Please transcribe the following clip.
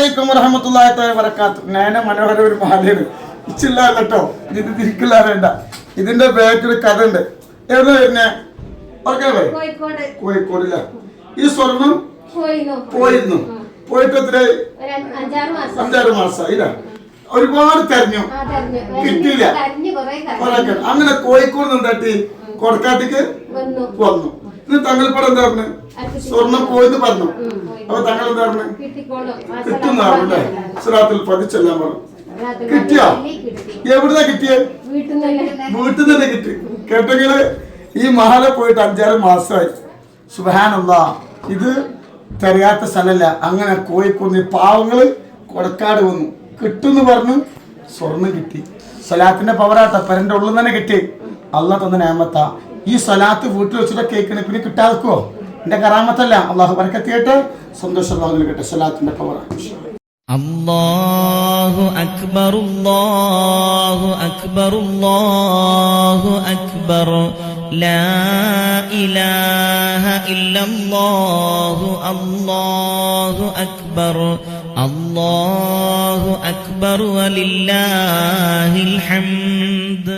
അലൈക്കും വറഹ്മത്തുള്ളാഹി തആല വബറകാതുഹു. നയന മനോഹര ഒരു മാലയാണ് ഇച്ചില്ല കേട്ടോ, ഇത് തിരിക്കില്ല വേണ്ട. ഇതിന്റെ ബാക്കിൽ കഥ ഉണ്ട്. എവിടെ വരുന്നേ? കോഴിക്കോടില്ല. ഈ സ്വർണം പോയിരുന്നു. പോയിട്ട് എത്ര? 5-6 മാസം. ഇല്ല, ഒരുപാട് തെരഞ്ഞു, കിട്ടിയില്ല. അങ്ങനെ കോഴിക്കോട് നിന്നിട്ട് കൊടക്കാട്ടിക്ക് വന്നു. ഇത് തങ്ങൾപ്പാട് എന്താ പറഞ്ഞു? സ്വർണം പോയെന്ന് പറഞ്ഞു. അപ്പൊ തങ്ങൾ എന്താ പറഞ്ഞു? കിട്ടുന്ന പറഞ്ഞേ സിറാത്തുൽ പതിച്ചെല്ലാം പറഞ്ഞു. കിട്ടിയോ? എവിടുന്നാ കിട്ടിയേ? വീട്ടിൽ തന്നെ കിട്ടി. കേട്ടെങ്കില് ഈ മഹാല പോയിട്ട് 5-6 മാസമായി. സുബ്ഹാനല്ലാഹ്, ഇത് തെരയാത്ത സ്ഥലമല്ല. അങ്ങനെ കോഴിക്കോട് പാവങ്ങള് കൊടക്കാട് വന്നു, കിട്ടുന്ന് പറഞ്ഞു. സ്വർണം കിട്ടി. സ്വലാത്തിന്റെ പവറാട്ട പെരന്റെ ഉള്ളിൽ തന്നെ കിട്ടി. അള്ളാഹ് തന്ന നേമത്താ. ഈ സ്വലാത്ത് വീട്ടിൽ വെച്ചിട്ട് കേൾക്കണേ, പിന്നെ കിട്ടാതെക്കോ? എന്റെ കറാമത്തല്ല. അള്ളാഹു ബർക്കത്ത് ചെയ്യട്ടെ, സന്തോഷം അള്ളാഹു നൽകട്ടെ. സ്വലാത്തിന്റെ പവറാണ്. അല്ലാഹു അക്ബർ, അല്ലാഹു അക്ബർ, അല്ലാഹു അക്ബർ, ലാ ഇലാഹ ഇല്ലല്ലാഹു, അല്ലാഹു അക്ബർ, അല്ലാഹു അക്ബർ വലില്ലാഹിൽ ഹംദ്.